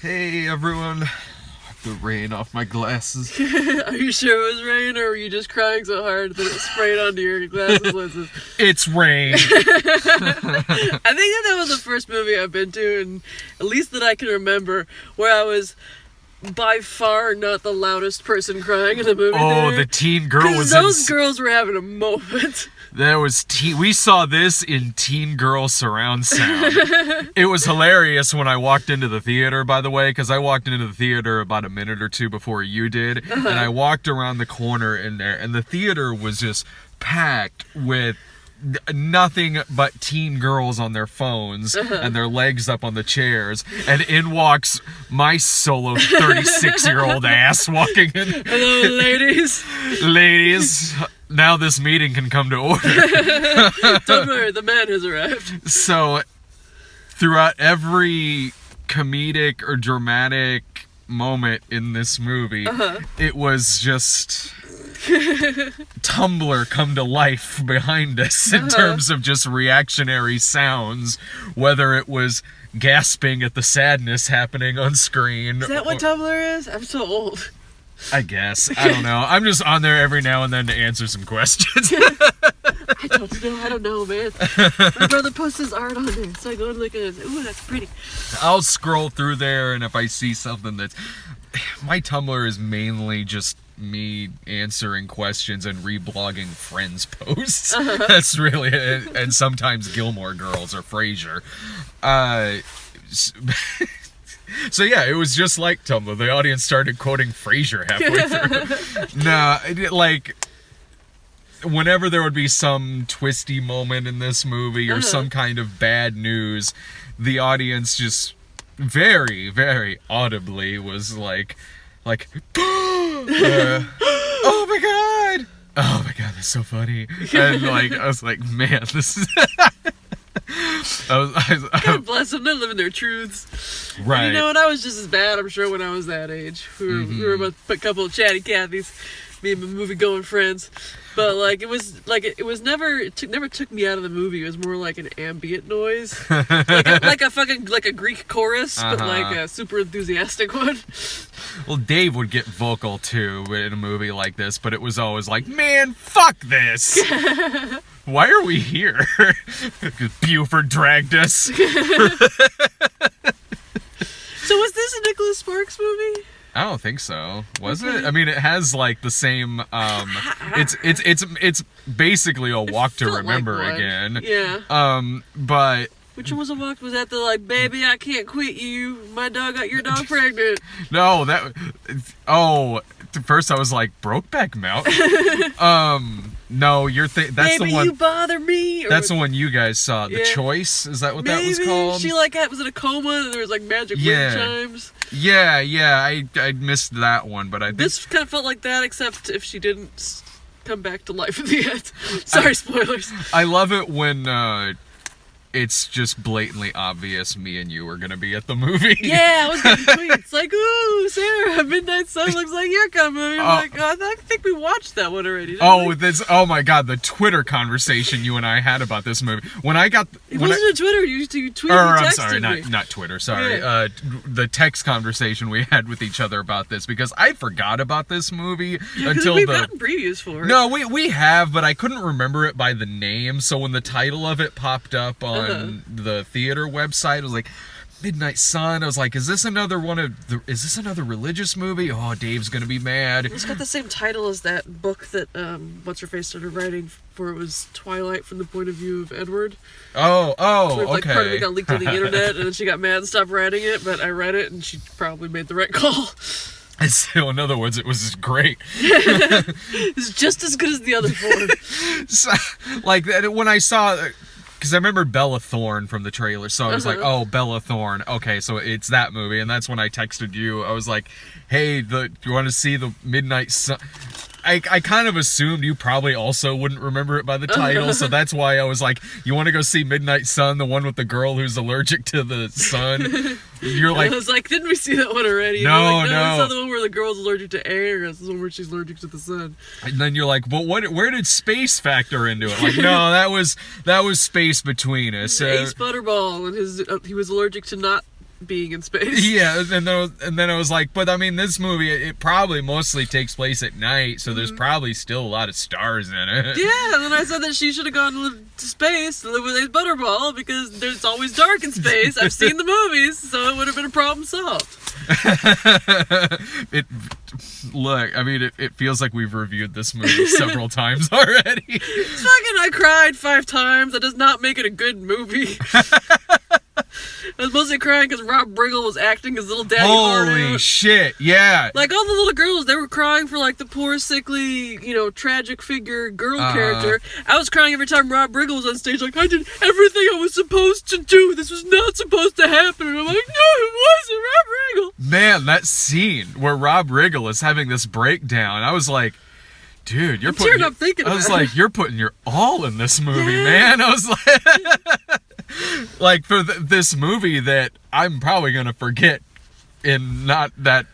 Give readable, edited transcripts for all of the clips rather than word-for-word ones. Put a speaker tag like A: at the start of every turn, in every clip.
A: Hey everyone, wipe the rain off my glasses.
B: Are you sure it was rain, or were you just crying so hard that it sprayed onto your glasses lenses?
A: It's rain.
B: I think that was the first movie I've been to, and at least that I can remember, where I was by far not the loudest person crying in the movie
A: Oh,
B: theater.
A: the teen girl
B: 'Cause
A: was
B: those girls were having a moment.
A: There was we saw this in teen girl surround sound. It was hilarious when I walked into the theater, by the way, because I walked into the theater about a minute or two before you did, and I walked around the corner in there, and the theater was just packed with nothing but teen girls on their phones and their legs up on the chairs, and in walks my solo 36-year-old ass walking in.
B: Hello, ladies.
A: Ladies, now this meeting can come to order.
B: Don't worry, the man has arrived.
A: So, throughout every comedic or dramatic moment in this movie, it was just Tumblr come to life behind us in terms of just reactionary sounds, whether it was gasping at the sadness happening on screen.
B: Is that what Tumblr is? I'm so old.
A: I guess. I don't know. I'm just on there every now and then to answer some questions.
B: I don't know, man. My brother posts his art on there, so I go and look at it. Ooh, that's pretty.
A: I'll scroll through there, and if I see something that's... My Tumblr is mainly just me answering questions and reblogging friends' posts. That's really it. And sometimes Gilmore Girls or Frasier. So yeah, it was just like Tumblr. The audience started quoting Frasier halfway through. Whenever there would be some twisty moment in this movie or some kind of bad news, the audience just very, very audibly was like, oh my god! Oh my god, that's so funny. And I was like, man, this is...
B: God bless them, they're living their truths.
A: Right.
B: You know, and I was just as bad, I'm sure, when I was that age. We were a couple of chatty Cathys, me and my movie-going friends. But it was never, it never took me out of the movie. It was more like an ambient noise, like a Greek chorus, but like a super enthusiastic one.
A: Well, Dave would get vocal too in a movie like this, but it was always like, man, fuck this. Why are we here? Buford dragged us.
B: So was this a Nicholas Sparks movie?
A: I don't think so. Was it? I mean, it has the same. It's basically a walk to remember again.
B: Yeah.
A: But
B: which one was a walk? Was that the baby, I can't quit you. My dog got your dog pregnant.
A: No, first I was like, Brokeback Mountain. No, that's
B: Baby,
A: the one.
B: You bother me.
A: That's the one you guys saw. The Choice, is that what that was called?
B: She was in a coma and there was magic wind chimes.
A: Yeah, I missed that one, but I think
B: this kind of felt like that, except if she didn't come back to life at the end. Sorry, spoilers.
A: I love it when it's just blatantly obvious me and you are gonna be at the movie.
B: Yeah, I was getting tweets like, ooh, Sarah, Midnight Sun looks like you're coming. I'm I think we watched that one already.
A: Oh my god, the Twitter conversation you and I had about this movie. When I got...
B: It wasn't a Twitter, you tweeted and texted me.
A: Not Twitter, sorry.
B: Yeah.
A: The text conversation we had with each other about this, because I forgot about this movie until
B: we've gotten previews for it.
A: No, we have, but I couldn't remember it by the name, so when the title of it popped up on the theater website, it was like Midnight Sun. I was like, is this another religious movie? Oh, Dave's gonna be mad.
B: It's got the same title as that book that what's her face started writing for. It was Twilight from the point of view of Edward.
A: Okay.
B: Part of it got leaked to the internet, and then she got mad and stopped writing it. But I read it, and she probably made the right call.
A: So, in other words, it was just great.
B: It's just as good as the other four.
A: So, when I saw... Because I remember Bella Thorne from the trailer, so I was like, oh, Bella Thorne. Okay, so it's that movie. And that's when I texted you. I was like, hey, do you want to see the Midnight Sun? I kind of assumed you probably also wouldn't remember it by the title, so that's why I was like, you want to go see Midnight Sun, the one with the girl who's allergic to the sun? You're like...
B: I was like, didn't we see that one already?
A: No.
B: We saw the one where the girl's allergic to air, this is the one where she's allergic to the sun.
A: And then you're like, well, where did space factor into it? Like, no, that was space between us.
B: Ace Butterball, and he was allergic to not being in space.
A: Yeah, and then I was like, but I mean, this movie, it probably mostly takes place at night, so there's probably still a lot of stars in it.
B: Yeah, and then I said that she should have gone to space to live with Ace Butterball because there's always dark in space. I've seen the movies, so it would have been a problem solved.
A: Look, I mean, it feels like we've reviewed this movie several times already.
B: Fucking, I cried 5 times. That does not make it a good movie. I was mostly crying because Rob Riggle was acting as little Daddy
A: Holy
B: Hardo.
A: shit, yeah.
B: Like, all the little girls, they were crying for, like, the poor, sickly, tragic figure girl character. I was crying every time Rob Riggle was on stage, like, I did everything I was supposed to do. This was not supposed to happen. And I'm like, no, it wasn't, Rob Riggle.
A: Man, that scene where Rob Riggle is having this breakdown, I was like, dude, you're putting...
B: up thinking
A: I was
B: about
A: like, you're putting your all in this movie,
B: Yeah.
A: man. I was like... like, for this movie that I'm probably going to forget in not that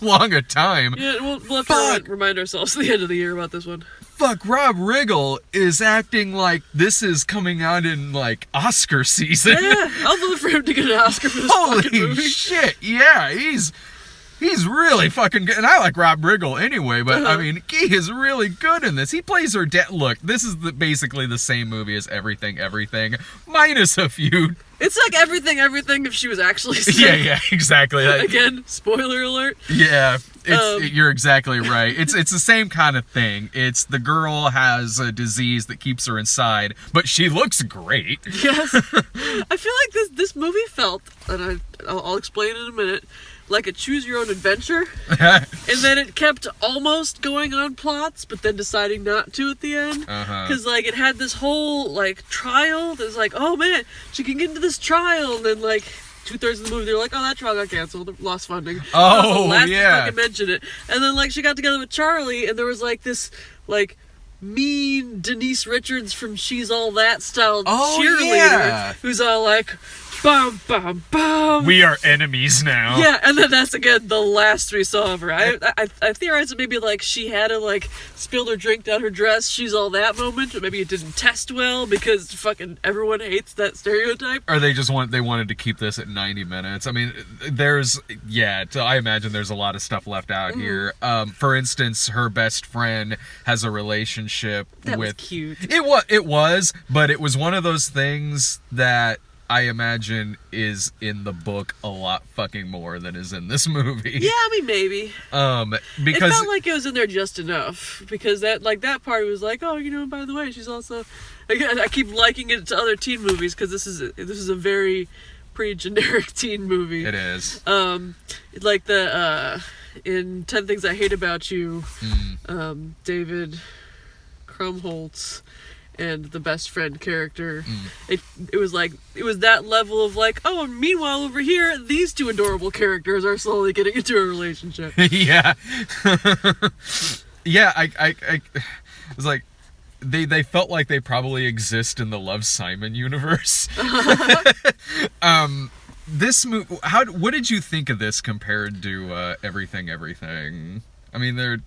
A: long a time.
B: Yeah, we'll have
A: Fuck.
B: to remind ourselves at the end of the year about this one.
A: Fuck, Rob Riggle is acting like this is coming out in, like, Oscar season.
B: Yeah, I'll vote for him to get an Oscar for this fucking
A: Holy
B: movie.
A: shit, yeah, he's really fucking good. And I like Rob Riggle anyway, but I mean, he is really good in this. He plays her dad. Look, this is basically the same movie as Everything, minus a few.
B: It's like everything if she was actually sick.
A: Yeah, exactly.
B: Again, spoiler alert.
A: Yeah, you're exactly right. It's the same kind of thing. It's the girl has a disease that keeps her inside, but she looks great.
B: Yes. I feel like this movie felt, and I'll explain in a minute, like a choose-your-own-adventure, and then it kept almost going on plots, but then deciding not to at the end. Because, like, it had this whole, like, trial that's like, oh, man, she can get into this trial, and then, like, 2/3 of the movie, they're like, oh, that trial got canceled, lost funding.
A: Oh,
B: that was the last
A: yeah.
B: to fucking mention it. And then, like, she got together with Charlie, and there was, like, this, like, mean Denise Richards from She's All That style cheerleader
A: yeah.
B: who's all like, bum, bum, bum.
A: We are enemies now.
B: Yeah, and then that's again the last we saw of her. I theorized that maybe like she had to like spill her drink down her dress. She's all that moment, or maybe it didn't test well because fucking everyone hates that stereotype.
A: Or they wanted to keep this at 90 minutes. I mean, I imagine there's a lot of stuff left out here. For instance, her best friend has a relationship
B: That
A: with...
B: was cute.
A: It was, but it was one of those things that I imagine is in the book a lot fucking more than is in this movie.
B: Yeah, I mean maybe.
A: Because
B: It felt like it was in there just enough because that part was like, oh, by the way, she's also. Again, I keep liking it to other teen movies because this is a very pretty generic teen movie.
A: it is.
B: Like the in 10 Things I Hate About You, David Krumholtz and the best friend character. It was that level of like, oh, and meanwhile over here, these two adorable characters are slowly getting into a relationship.
A: Yeah. Yeah, I was like, they felt like they probably exist in the Love, Simon universe. This movie, what did you think of this compared to Everything? I mean, they're...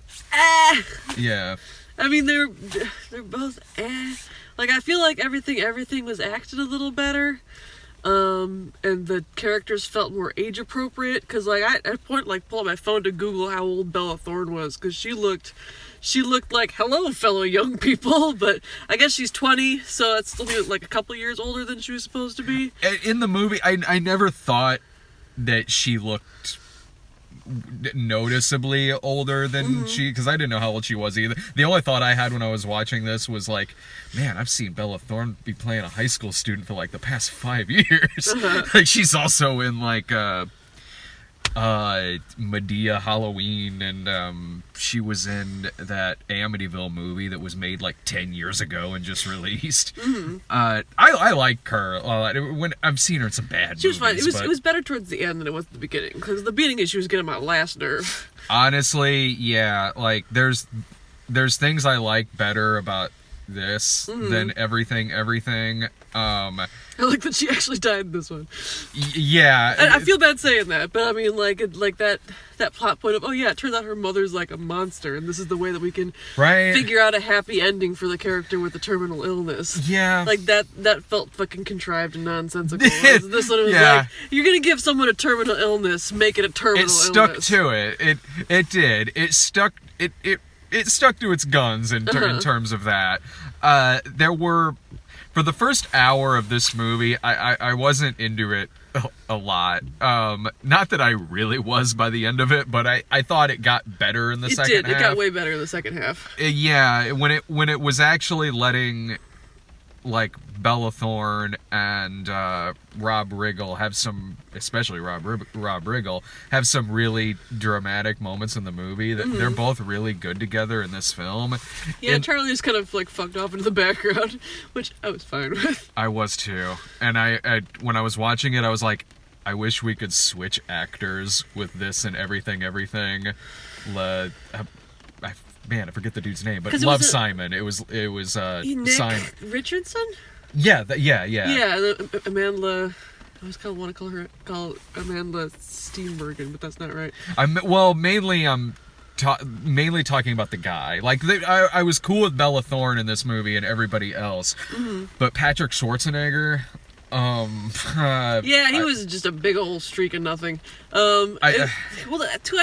A: Yeah.
B: I mean, they're both like, I feel like everything was acted a little better, and the characters felt more age appropriate. Because like I pull out my phone to Google how old Bella Thorne was, because she looked like, hello fellow young people, but I guess she's 20, so that's still like a couple years older than she was supposed to be.
A: In the movie, I never thought that she looked noticeably older than she, because I didn't know how old she was either. The only thought I had when I was watching this was like, man, I've seen Bella Thorne be playing a high school student for like the past 5 years. Like, she's also in like Medea Halloween, and she was in that Amityville movie that was made like 10 years ago and just released. I like her a lot. When I've seen her in some bad
B: She was
A: movies,
B: fine. It was better towards the end than it was at the beginning, because the beginning she was getting my last nerve.
A: Honestly, yeah, like there's things I like better about this than everything.
B: I like that she actually died in this one.
A: Yeah.
B: I feel bad saying that, but I mean, like that plot point of, oh yeah, it turns out her mother's like a monster, and this is the way that we can figure out a happy ending for the character with the terminal illness.
A: Yeah.
B: Like that felt fucking contribed and nonsensical. This one was like, you're gonna give someone a terminal illness, make it a terminal illness.
A: It stuck to it. It did. It stuck. It stuck to its guns in terms of that. There were, for the first hour of this movie, I wasn't into it a lot. Not that I really was by the end of it, but I thought it got better in the second half.
B: It got way better in the second half.
A: Yeah, when it was actually letting, like, Bella Thorne and Rob Riggle have some, especially Rob Riggle, have some really dramatic moments in the movie. That they're both really good together in this film.
B: Yeah,
A: and
B: Charlie's kind of like fucked off into the background, which I was fine with.
A: I was too, and I when I was watching it, I was like, I wish we could switch actors with this and everything. Man, I forget the dude's name, but Love Simon. It was
B: Nick
A: Simon
B: Richardson.
A: Yeah.
B: Yeah, Amanda. I always want to call Amanda Steenburgen, but that's not right.
A: Mainly talking about the guy. Like, I was cool with Bella Thorne in this movie and everybody else, but Patrick Schwarzenegger.
B: He was just a big old streak of nothing. I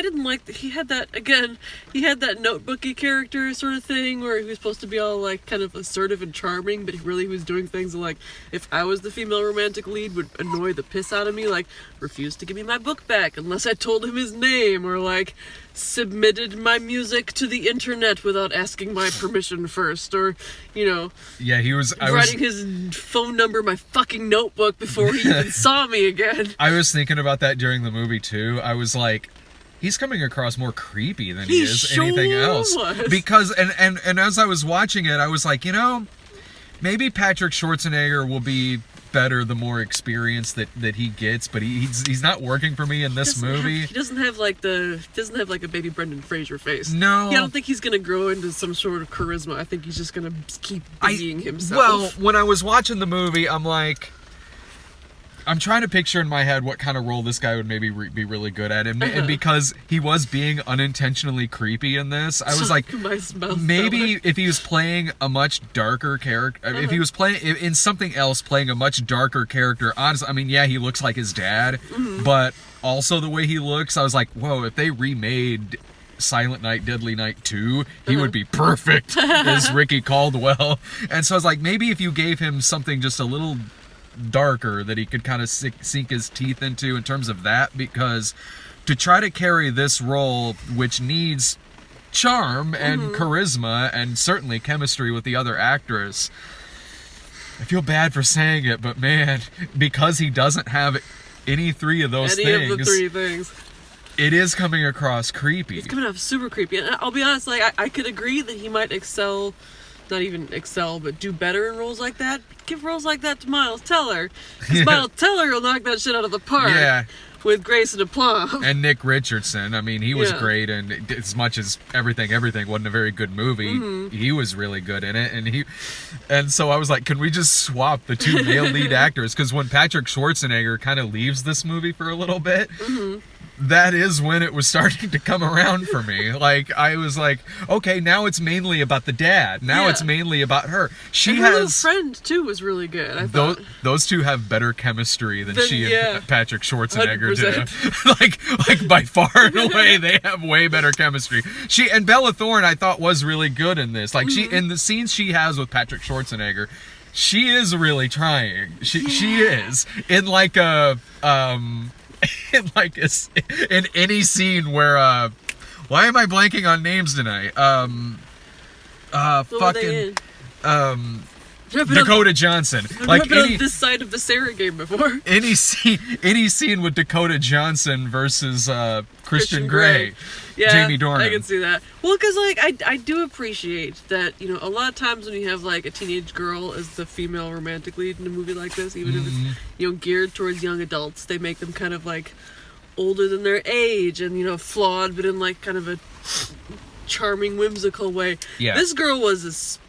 B: didn't like that he had that notebooky character sort of thing where he was supposed to be all like kind of assertive and charming, but really he was doing things like, if I was the female romantic lead, would annoy the piss out of me, like refused to give me my book back unless I told him his name, or like submitted my music to the internet without asking my permission first, or he was writing his phone number in my fucking notebook before he even saw me again.
A: I was thinking about that during the movie too. I was like, he's coming across more creepy than he is anything else. Because and as I was watching it, I was like, maybe Patrick Schwarzenegger will be better the more experience that he gets, but he's not working for me in this movie.
B: He doesn't have like a baby Brendan Fraser face.
A: No.
B: Yeah, I don't think he's gonna grow into some sort of charisma. I think he's just gonna keep being himself.
A: Well, when I was watching the movie, I'm like, I'm trying to picture in my head what kind of role this guy would maybe be really good at. And because he was being unintentionally creepy in this, I was like, maybe if he was playing a much darker character, if he was playing in something else, playing a much darker character, honestly, I mean, yeah, he looks like his dad, but also the way he looks, I was like, whoa, if they remade Silent Night, Deadly Night 2, he would be perfect as Ricky Caldwell. And so I was like, maybe if you gave him something just a little darker that he could kind of sink his teeth into in terms of that, because to try to carry this role, which needs charm and charisma and certainly chemistry with the other actors, I feel bad for saying it, but man, because he doesn't have any of the three things, it is coming across creepy.
B: It's coming off super creepy. And I'll be honest, like I could agree that he might not even excel, but do better in roles like that. Give roles like that to Miles Teller, because Miles Teller will knock that shit out of the park. Yeah. With grace and aplomb.
A: And Nick Richardson, I mean, he was great, and as much as Everything wasn't a very good movie, he was really good in it, and so I was like, can we just swap the two male lead actors? Because when Patrick Schwarzenegger kind of leaves this movie for a little bit, that is when it was starting to come around for me. Like, I was like, okay, now it's mainly about the dad. Now it's mainly about her. She
B: her
A: has
B: little friend too was really good. I thought
A: those two have better chemistry than she and Patrick Schwarzenegger do. like by far and away, they have way better chemistry. She and Bella Thorne, I thought, was really good in this. Like, she in the scenes she has with Patrick Schwarzenegger, she is really trying. She is in like a in any scene where why am I blanking on names tonight? Dakota Johnson.
B: Like on this side of the Sarah game before.
A: Any scene with Dakota Johnson versus Christian Grey.
B: Yeah,
A: Jamie Dornan.
B: I can see that. Well, because like I do appreciate that, a lot of times when you have like a teenage girl as the female romantic lead in a movie like this, even if it's geared towards young adults, they make them kind of like older than their age and flawed, but in like kind of a charming, whimsical way. Yeah. This girl was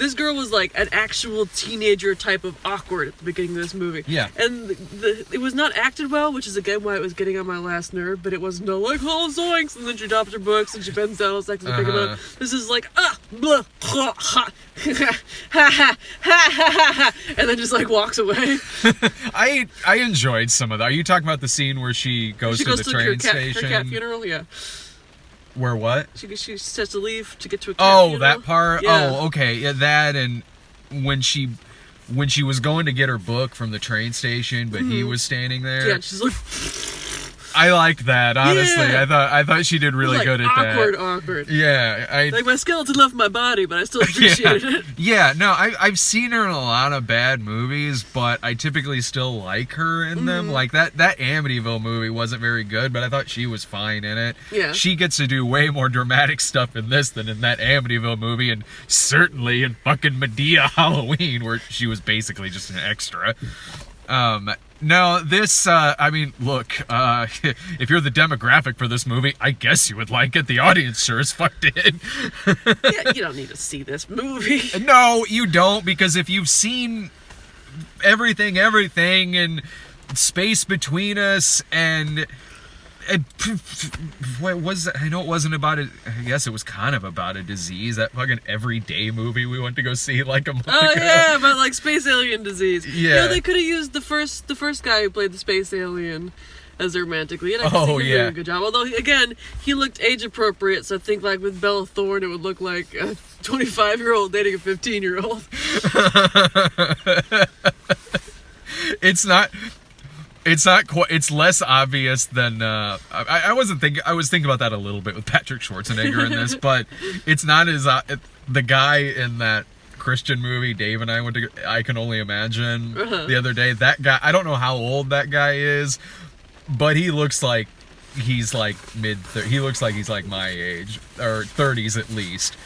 B: this girl was like an actual teenager type of awkward at the beginning of this movie.
A: Yeah.
B: And it was not acted well, which is again why it was getting on my last nerve, but it wasn't no like, oh, zoinks, and then she drops her books and she bends down all sexy to pick them up. This is like, blah, ha, ha, ha, ha, ha, ha, and then just like walks away.
A: I enjoyed some of that. Are you talking about the scene where she goes to the train station?
B: Her cat funeral, yeah.
A: Where what?
B: She has to leave to get to a cat funeral.
A: That part?
B: Yeah.
A: Oh, okay. Yeah, that, and when she was going to get her book from the train station, but he was standing there.
B: Yeah, she's like...
A: I liked that, honestly.
B: Yeah.
A: I thought she did really good at that.
B: Awkward.
A: Yeah.
B: Like, my skeleton left my body, but I still appreciated it.
A: Yeah, no, I've seen her in a lot of bad movies, but I typically still like her in them. Like, that Amityville movie wasn't very good, but I thought she was fine in it.
B: Yeah.
A: She gets to do way more dramatic stuff in this than in that Amityville movie, and certainly in fucking Medea Halloween, where she was basically just an extra. No, this, I mean, look, if you're the demographic for this movie, I guess you would like it. The audience sure as fuck did.
B: Yeah, you don't need to see this movie.
A: No, you don't, because if you've seen everything, and Space Between Us, and what was it? I know it wasn't about it. I guess it was kind of about a disease. That fucking Everyday movie we went to go see like a month ago.
B: Oh yeah, but like space alien disease.
A: Yeah.
B: You know, they could have used the first guy who played the space alien as their romantic lead. I think he did a good job. Although again, he looked age appropriate, so I think like with Bella Thorne, it would look like a 25-year-old dating a 15-year-old.
A: It's less obvious than I was thinking about that a little bit with Patrick Schwarzenegger in this, but it's not as the guy in that Christian movie Dave and I went to I Can Only Imagine the other day. That guy, I don't know how old that guy is, but he looks like he's like he looks like he's like my age, or 30s at least.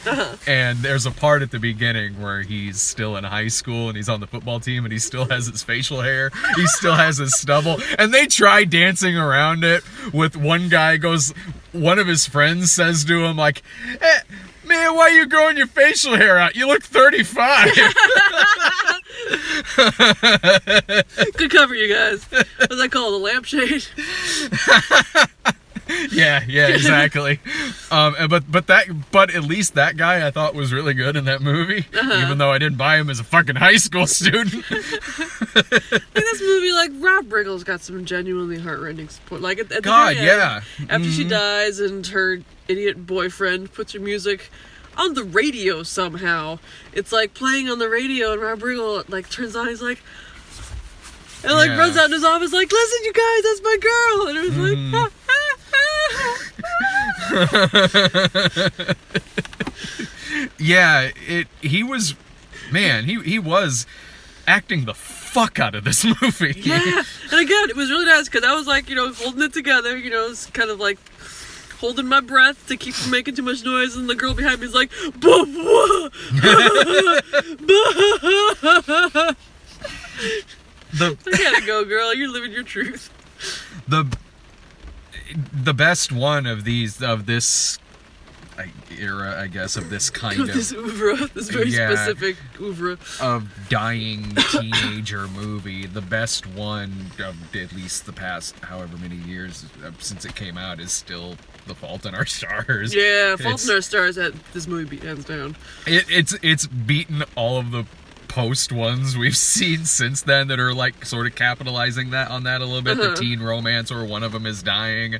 A: And there's a part at the beginning where he's still in high school and he's on the football team and he still has his facial hair, he still has his stubble, and they try dancing around it with one of his friends says to him like, man, why are you growing your facial hair out? You look 35.
B: Good cover, you guys. What's that called? A lampshade?
A: Yeah, exactly. But at least that guy I thought was really good in that movie, even though I didn't buy him as a fucking high school student.
B: I think this movie, like, Rob Riggle's got some genuinely heartrending support. Like at the very end, after she dies and her idiot boyfriend puts her music on the radio somehow. It's like playing on the radio, and Rob Riggle like turns on. He's like, and like runs out in his office like, "Listen, you guys, that's my girl." And it was like,
A: yeah, he was acting the fuck out of this movie.
B: Yeah, and again, it was really nice because I was like, holding it together, it's kind of like holding my breath to keep from making too much noise, and the girl behind me is like, I gotta go, girl. You're living your truth.
A: The best one of this era, I guess, of this kind of
B: this oeuvre, this very specific oeuvre
A: of dying teenager movie. The best one of at least the past however many years since it came out is still The Fault in Our Stars.
B: Yeah, Fault in Our Stars. This movie beat hands down.
A: It's beaten all of the post ones we've seen since then that are like sort of capitalizing on that a little bit. The teen romance, or one of them is dying.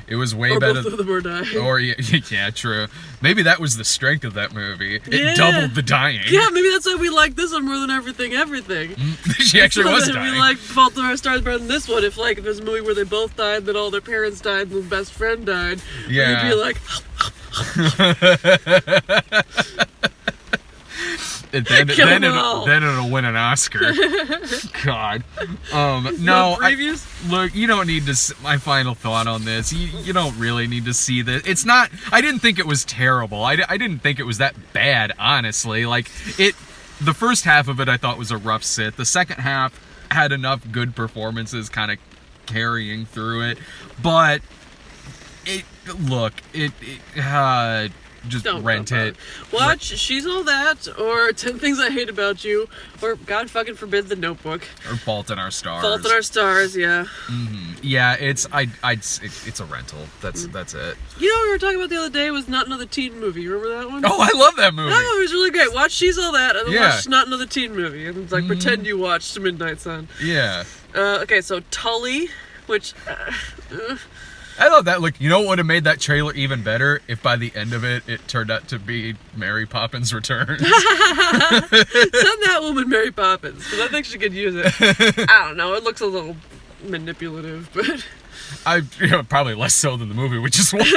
A: It was way better.
B: Both of them are dying.
A: Or yeah, true. Maybe that was the strength of that movie. It doubled the dying.
B: Yeah, maybe that's why we like this one more than everything.
A: She actually was dying.
B: We like Fault in Our Stars better than this one. If there's a movie where they both died, then all their parents died, and the best friend died,
A: yeah,
B: you'd be like.
A: Then it'll win an Oscar. God. No. Look, you don't need to. My final thought on this. You don't really need to see this. It's not. I didn't think it was terrible. I didn't think it was that bad, honestly. Like the first half of it I thought was a rough sit. The second half had enough good performances kind of carrying through it. But just
B: Don't
A: rent it.
B: Watch She's All That, or 10 Things I Hate About You, or God fucking forbid, The Notebook.
A: Or Fault in Our Stars.
B: Fault in Our Stars, yeah.
A: Yeah, it's a rental. That's it.
B: You know what we were talking about the other day was Not Another Teen Movie. You remember that one?
A: Oh, I love that movie.
B: That movie was really great. Watch She's All That, and then
A: Yeah.
B: watch Not Another Teen Movie. And it's like, pretend you watched Midnight Sun.
A: Yeah.
B: Okay, so Tully, which...
A: I love that. Look, you know what would have made that trailer even better? If by the end of it, it turned out to be Mary Poppins Returns.
B: Send that woman Mary Poppins, because I think she could use it. I don't know, it looks a little manipulative, but...
A: Probably less so than the movie we just watched.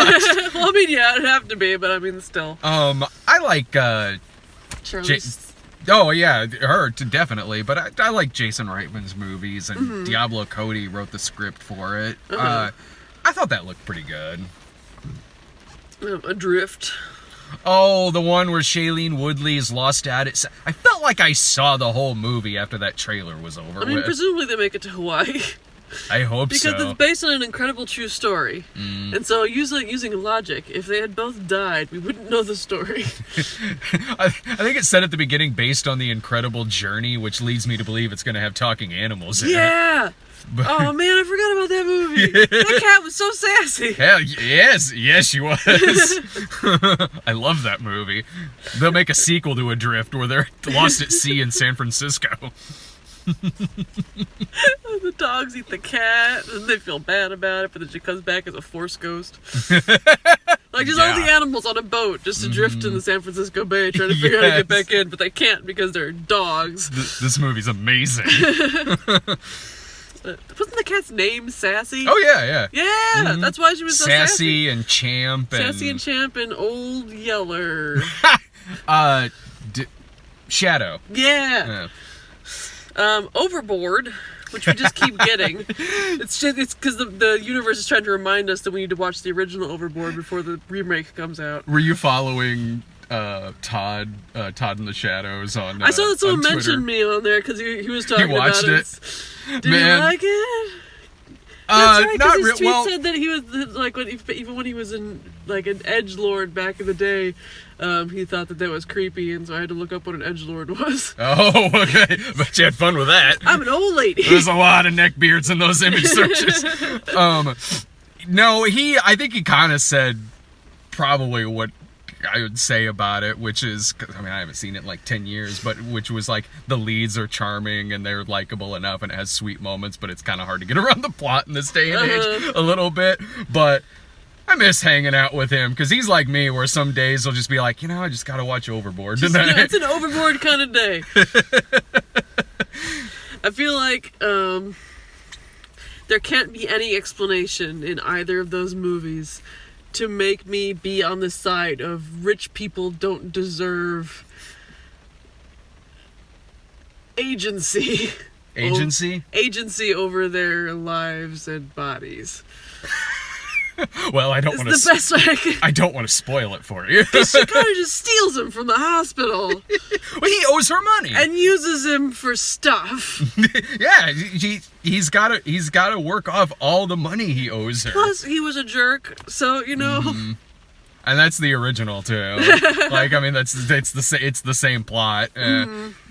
B: Well, I mean, yeah, it'd have to be, but I mean, still.
A: I like,
B: Charlize...
A: Oh, yeah, her, definitely. But I like Jason Reitman's movies, and Diablo Cody wrote the script for it. I thought that looked pretty good.
B: Adrift.
A: Oh, the one where Shailene Woodley's lost at it. I felt like I saw the whole movie after that trailer was over.
B: I mean, presumably they make it to Hawaii.
A: I hope
B: because
A: so.
B: Because it's based on an incredible true story. And so using logic, if they had both died, we wouldn't know the story.
A: I think it said at the beginning, based on the incredible journey, which leads me to believe it's going to have talking animals in it.
B: Yeah! Oh man, I forgot about that movie. That cat was so sassy.
A: Hell, yes, she was. I love that movie. They'll make a sequel to Adrift where they're lost at sea in San Francisco.
B: The dogs eat the cat, and they feel bad about it, but then she comes back as a force ghost. Like, just all the animals on a boat just adrift in the San Francisco Bay trying to figure out how to get back in, but they can't because they're dogs.
A: This movie's amazing.
B: Wasn't the cat's name Sassy?
A: Oh, yeah.
B: Yeah, that's why she was so sassy.
A: Sassy and Champ.
B: Sassy and Champ and Old Yeller.
A: Shadow.
B: Yeah. Overboard, which we just keep getting. It's because the universe is trying to remind us that we need to watch the original Overboard before the remake comes out.
A: Were you following Todd in the Shadows on
B: I saw that someone
A: Twitter?
B: mentioned me on there because he was talking
A: He watched
B: about
A: it.
B: Did you like it? That's right, because his tweet said that he was like even when he was in like an edgelord back in the day, he thought that was creepy, and so I had to look up what an edgelord was.
A: Oh, okay. But you had fun with that.
B: I'm an old lady.
A: There's a lot of neck beards in those image searches. No, I think he kind of said probably what I would say about it, which is, I mean, I haven't seen it in like 10 years, but which was like the leads are charming and they're likable enough and it has sweet moments, but it's kind of hard to get around the plot in this day and age a little bit. But I miss hanging out with him because he's like me, where some days he'll just be like, I just gotta watch Overboard tonight.
B: It's an Overboard kind of day. I feel like there can't be any explanation in either of those movies to make me be on the side of rich people don't deserve agency. Agency over their lives and bodies.
A: Well, I don't want to.
B: It's the best way I can.
A: I don't want to spoil it for you.
B: She kind of just steals him from the hospital.
A: Well, he owes her money
B: and uses him for stuff.
A: Yeah, he's got to work off all the money he owes her.
B: Plus, he was a jerk, so you know.
A: Mm-hmm. And that's the original too. Like, I mean, it's the same plot.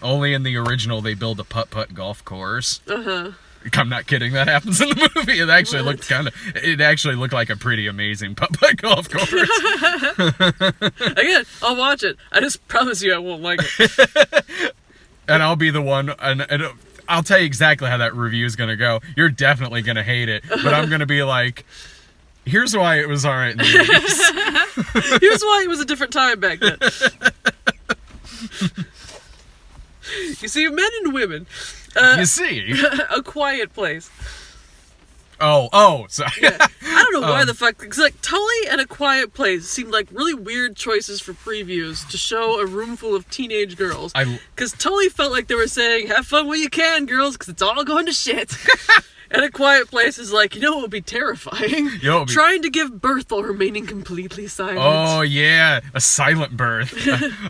A: Only in the original they build a putt-putt golf course. I'm not kidding. That happens in the movie. It actually looked like a pretty amazing putt-putt golf course.
B: Again, I'll watch it. I just promise you I won't like it.
A: And I'll be the one, and I'll tell you exactly how that review is going to go. You're definitely going to hate it, but I'm going to be like, here's why it was all right in the 80s.
B: Here's why it was a different time back then. You see, men and women.
A: You see?
B: A Quiet Place.
A: Oh, sorry.
B: Yeah. I don't know why the fuck. Because, like, Tully and A Quiet Place seemed like really weird choices for previews to show a room full of teenage girls. Because Tully felt like they were saying, have fun while you can, girls, because it's all going to shit. And A Quiet Place is like, what would be terrifying? Trying to give birth while remaining completely silent.
A: Oh, yeah. A silent birth.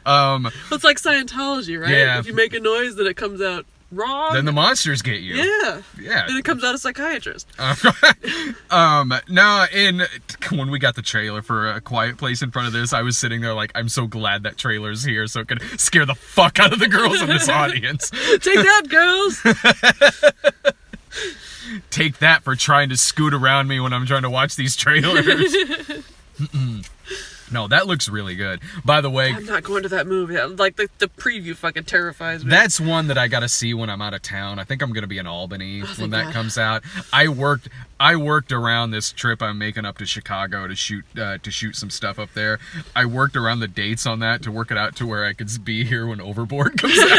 B: Well, it's like Scientology, right?
A: Yeah.
B: If you make a noise, then it comes out wrong.
A: Then the monsters get you.
B: Yeah.
A: Yeah.
B: Then it comes out a psychiatrist.
A: No, when we got the trailer for A Quiet Place in front of this, I was sitting there like, I'm so glad that trailer's here so it could scare the fuck out of the girls in this audience.
B: Take that, girls!
A: Take that for trying to scoot around me when I'm trying to watch these trailers. No, that looks really good. By the way,
B: I'm not going to that movie. Like, the preview fucking terrifies me.
A: that's one that I gotta see when I'm out of town. I think I'm gonna be in Albany when that
B: God.
A: comes out. I worked around this trip I'm making up to Chicago to shoot some stuff up there. I worked around the dates on that to work it out to where I could be here when Overboard comes out.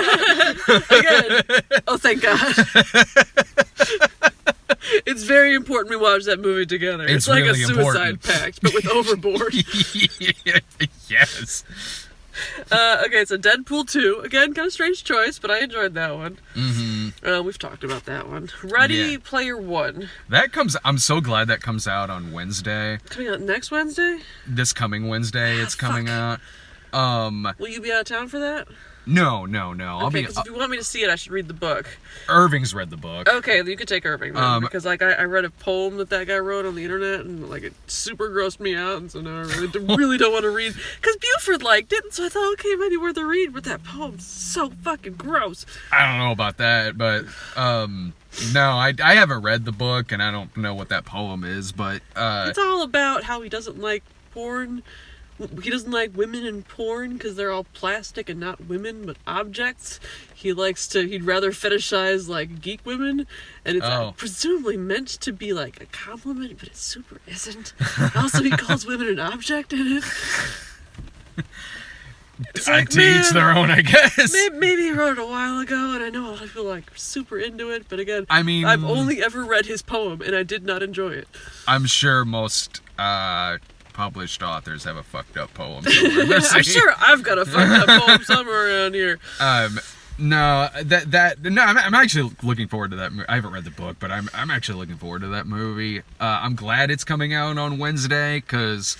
B: Again. Oh, thank God. It's very important we watch that movie together.
A: It's
B: like
A: really
B: a suicide pact, but with Overboard.
A: Yes.
B: Okay, so Deadpool 2. Again, kind of strange choice, but I enjoyed that one. Mm-hmm. We've talked about that one. Ready Player One.
A: I'm so glad that comes out on Wednesday.
B: Coming out next Wednesday?
A: This coming Wednesday, it's coming out.
B: Will you be out of town for that?
A: No.
B: Okay, because if you want me to see it, I should read the book.
A: Irving's read the book.
B: Okay, you could take Irving then, because like I read a poem that guy wrote on the internet, and like it super grossed me out, and so now I really don't want to read. Because Buford liked it, and so I thought, okay, it might be worth a read, but that poem's so fucking gross.
A: I don't know about that, but no, I haven't read the book, and I don't know what that poem is, but
B: It's all about how he doesn't like porn. He doesn't like women in porn because they're all plastic and not women but objects. He'd rather fetishize like geek women, and it's presumably meant to be like a compliment, but it super isn't. Also, he calls women an object in it.
A: To each their own, I guess.
B: Maybe he wrote it a while ago, and I know a lot of people like super into it, but again,
A: I mean,
B: I've only ever read his poem, and I did not enjoy it.
A: I'm sure most published authors have a fucked up poem somewhere.
B: I'm sure I've got a fucked up poem somewhere around here.
A: No, I'm actually looking forward to that movie. I haven't read the book, but I'm actually looking forward to that movie. I'm glad it's coming out on Wednesday, because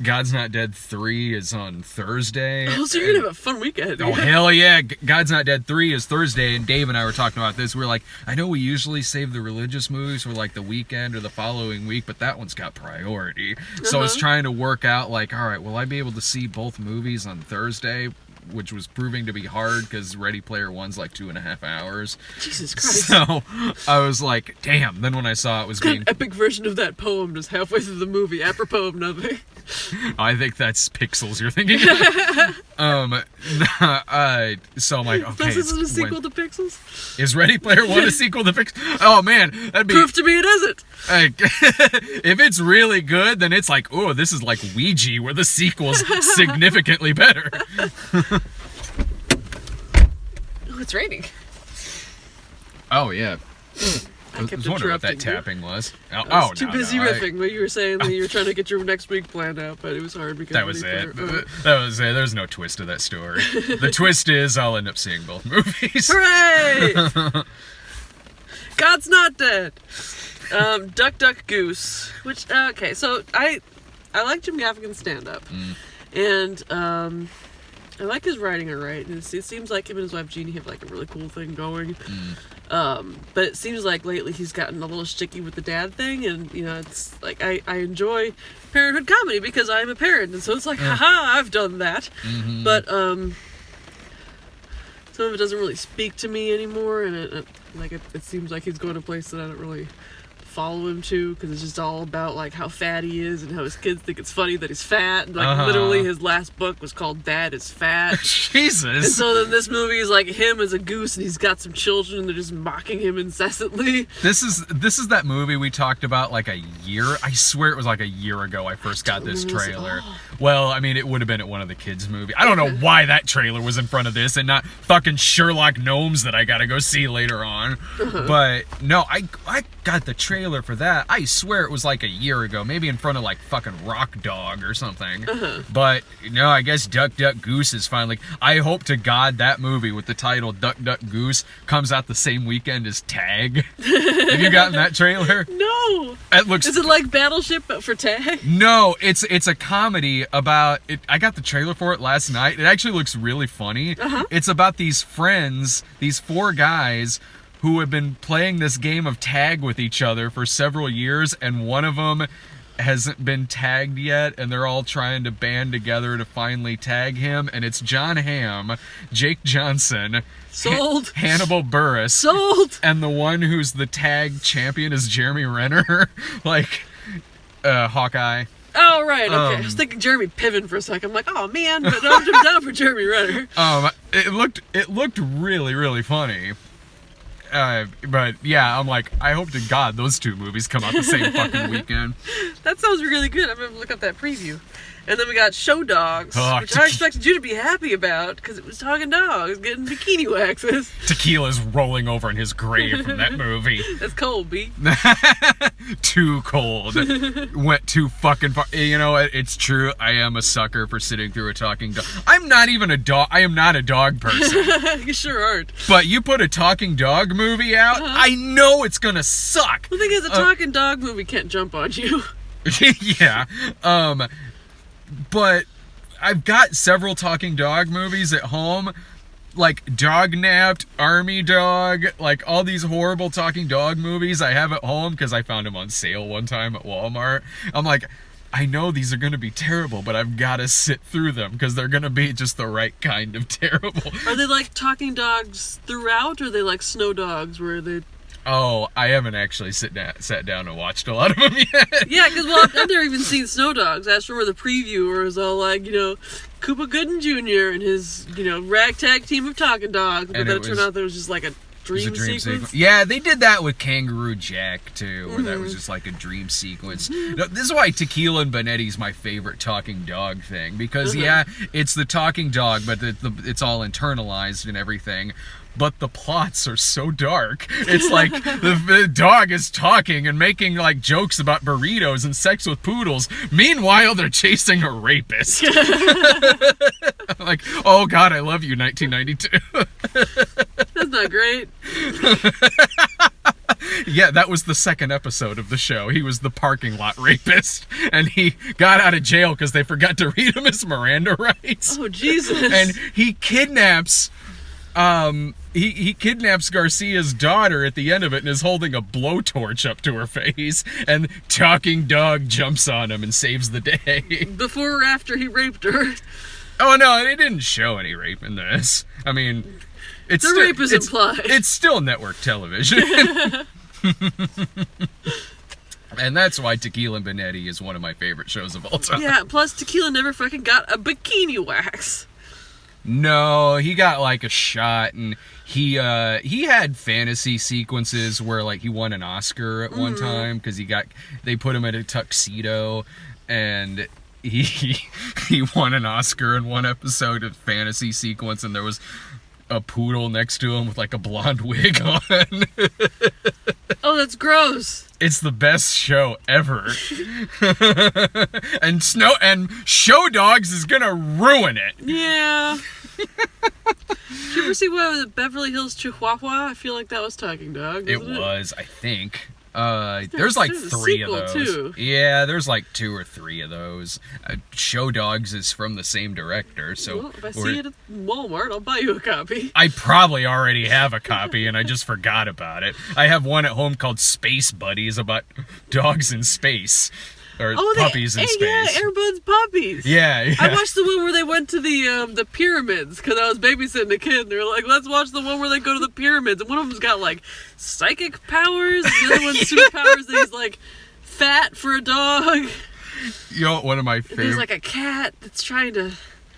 A: God's Not Dead 3 is on Thursday.
B: Oh, so you're gonna have a fun weekend.
A: Oh, hell yeah. God's Not Dead 3 is Thursday, and Dave and I were talking about this. We were like, I know we usually save the religious movies for like the weekend or the following week, but that one's got priority. So I was trying to work out like, all right, will I be able to see both movies on Thursday? Which was proving to be hard because Ready Player One's like 2.5 hours.
B: Jesus Christ.
A: So I was like, damn. Then when I saw it was being...
B: An epic version of that poem just halfway through the movie, apropos of nothing.
A: I think that's Pixels you're thinking of. So I'm like, okay.
B: This isn't a sequel to Pixels?
A: Is Ready Player One a sequel to Pixels? Oh man, that'd be...
B: Prove to me it isn't.
A: If it's really good, then it's like, oh, this is like Ouija, where the sequel's significantly better.
B: Oh, it's raining.
A: Oh, yeah.
B: I kept
A: I was wondering what that
B: interrupting you.
A: tapping was.
B: I was too busy riffing, but you were saying that you were trying to get your next week planned out, but it was hard because
A: That was it. That was it. There's no twist to that story. The twist is I'll end up seeing both movies.
B: Hooray! God's Not Dead. Duck Duck Goose. Which, okay, so I like Jim Gaffigan's stand-up. And, I like his writing, alright. It seems like him and his wife Jeannie have like a really cool thing going. But it seems like lately he's gotten a little sticky with the dad thing, and you know, it's like I enjoy parenthood comedy because I'm a parent, and so it's like, haha, I've done that. But some of it doesn't really speak to me anymore, and it seems like he's going a place that I don't really follow him to, because it's just all about like how fat he is and how his kids think it's funny that he's fat, and like literally his last book was called Dad is Fat.
A: Jesus.
B: And so then this movie is like him as a goose, and he's got some children and they're just mocking him incessantly.
A: This is that movie we talked about like a year. I swear it was like a year ago I first got this trailer. Well, I mean, it would have been at one of the kids' movies. I don't know why that trailer was in front of this and not fucking Sherlock Gnomes that I gotta go see later on. But no, I got the trailer for that. I swear it was like a year ago, maybe in front of like fucking Rock Dog or something. But no, I guess Duck Duck Goose is finally. I hope to God that movie with the title Duck Duck Goose comes out the same weekend as Tag. Have you gotten that trailer?
B: No. No!
A: It looks.
B: Is it like Battleship but for tag?
A: No, it's a comedy about it. I got the trailer for it last night. It actually looks really funny. It's about these friends, these 4 guys who have been playing this game of tag with each other for several years, and one of them hasn't been tagged yet, and they're all trying to band together to finally tag him. And it's John Hamm, Jake Johnson,
B: Sold.
A: Hannibal Buress,
B: Sold.
A: and the one who's the tag champion is Jeremy Renner, like Hawkeye.
B: Oh, right, okay. I was thinking Jeremy Piven for a second. I'm like, oh, man, but no, I'm down for Jeremy Renner.
A: It looked really, really funny. But yeah, I'm like, I hope to God those 2 movies come out the same fucking weekend.
B: That sounds really good. I'm gonna look up that preview. And then we got Show Dogs,
A: Oh,
B: which I expected you to be happy about because it was talking dogs getting bikini waxes.
A: Tequila's rolling over in his grave from that movie.
B: That's cold, B.
A: Too cold. Went too fucking far. You know what? It's true. I am a sucker for sitting through a talking dog. I'm not even a dog. I am not a dog person.
B: You sure aren't.
A: But you put a talking dog movie out, I know it's gonna suck.
B: The thing is, a talking dog movie can't jump on you.
A: Yeah. But I've got several talking dog movies at home, like Dog Napped, Army Dog, like all these horrible talking dog movies I have at home because I found them on sale one time at Walmart. I'm like, I know these are going to be terrible, but I've got to sit through them because they're going to be just the right kind of terrible.
B: Are they like talking dogs throughout, or are they like Snow Dogs where they...
A: Oh, I haven't actually sat down and watched a lot of them yet.
B: Yeah, because, well, I've never even seen Snow Dogs. That's where the preview where it was all like, Cuba Gooding Jr. and his, ragtag team of talking dogs. But then it turned out there was just like a dream sequence.
A: Yeah, they did that with Kangaroo Jack, too, where that was just like a dream sequence. No, this is why Tequila and Bonetti's my favorite talking dog thing. Because, yeah, it's the talking dog, but it's all internalized and everything. But the plots are so dark. It's like the dog is talking and making like jokes about burritos and sex with poodles. Meanwhile, they're chasing a rapist. Like, oh God, I love you, 1992.
B: That's not great.
A: Yeah, that was the second episode of the show. He was the parking lot rapist, and he got out of jail because they forgot to read him his Miranda rights.
B: Oh, Jesus.
A: And he kidnaps... He kidnaps Garcia's daughter at the end of it and is holding a blowtorch up to her face, and talking dog jumps on him and saves the day.
B: Before or after he raped her?
A: Oh no, they didn't show any rape in this. I mean,
B: rape is implied.
A: It's still network television. And that's why Tequila and Bonetti is one of my favorite shows of all time.
B: Yeah, plus Tequila never fucking got a bikini wax.
A: No, he got like a shot, and he had fantasy sequences where like he won an Oscar at one time because they put him in a tuxedo, and he won an Oscar in one episode of fantasy sequence, and there was a poodle next to him with like a blonde wig on.
B: Oh, that's gross.
A: It's the best show ever. and Show Dogs is gonna ruin it.
B: Yeah. Did you ever see what was it, Beverly Hills Chihuahua? I feel like that was Talking Dog.
A: It was, I think. There's like 3 of those.
B: Too.
A: Yeah, there's like 2 or 3 of those. Show Dogs is from the same director, so
B: well, if I see it at Walmart, I'll buy you a copy.
A: I probably already have a copy, and I just forgot about it. I have one at home called Space Buddies about dogs in space. Or puppies in space.
B: Yeah, Air Buds puppies.
A: Yeah.
B: I watched the one where they went to the pyramids because I was babysitting a kid. And they were like, let's watch the one where they go to the pyramids. And one of them's got like psychic powers. And the other one's superpowers that he's like fat for a dog.
A: You know, one of my favorite.
B: There's like a cat that's trying to.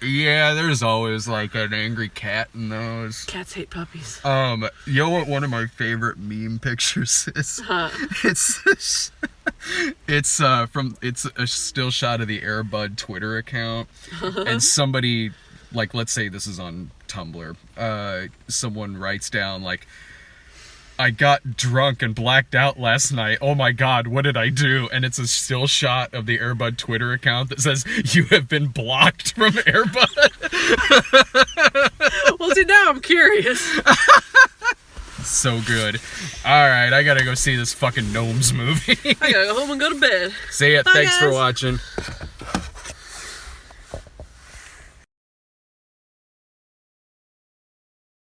A: Yeah, there's always like an angry cat in those.
B: Cats hate puppies.
A: You know what one of my favorite meme pictures is?
B: Huh.
A: It's a still shot of the Air Bud Twitter account, and somebody, like, let's say this is on Tumblr, someone writes down like, I got drunk and blacked out last night. Oh my God, what did I do? And it's a still shot of the Air Bud Twitter account that says, you have been blocked from Air Bud.
B: Well, see, now I'm curious.
A: so good. All right, I gotta go see this fucking Gnomes movie.
B: I gotta go home and go to bed.
A: See ya.
B: Bye,
A: Thanks for
B: guys.
A: watching.